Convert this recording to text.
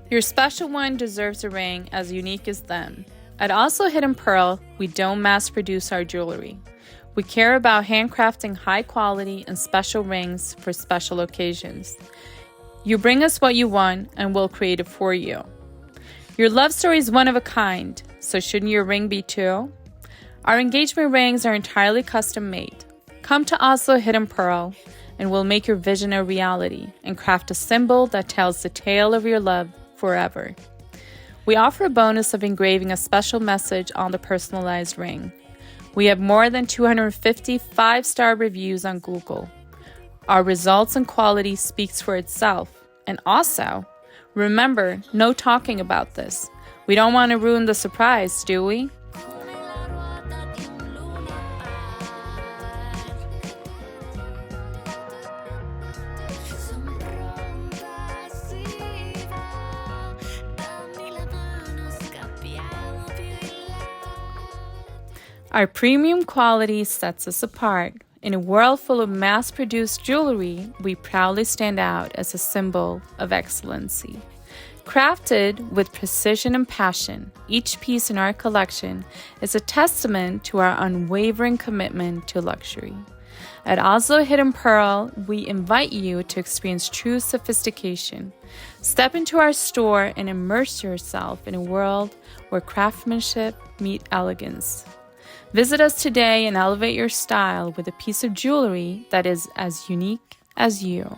Your special one deserves a ring as unique as them. At Oslo Hidden Pearl, we don't mass produce our jewelry. We care about handcrafting high quality and special rings for special occasions. You bring us what you want and we'll create it for you. Your love story is one of a kind, so shouldn't your ring be too? Our engagement rings are entirely custom made. Come to Oslo Hidden Pearl and we'll make your vision a reality and craft a symbol that tells the tale of your love forever. We offer a bonus of engraving a special message on the personalized ring. We have more than 250 5-star reviews on Google. Our results and quality speaks for itself. And also, remember, no talking about this. We don't want to ruin the surprise, do we? Our premium quality sets us apart. In a world full of mass-produced jewelry, we proudly stand out as a symbol of excellency. Crafted with precision and passion, each piece in our collection is a testament to our unwavering commitment to luxury. At Oslo Hidden Pearl, we invite you to experience true sophistication. Step into our store and immerse yourself in a world where craftsmanship meets elegance. Visit us today and elevate your style with a piece of jewelry that is as unique as you.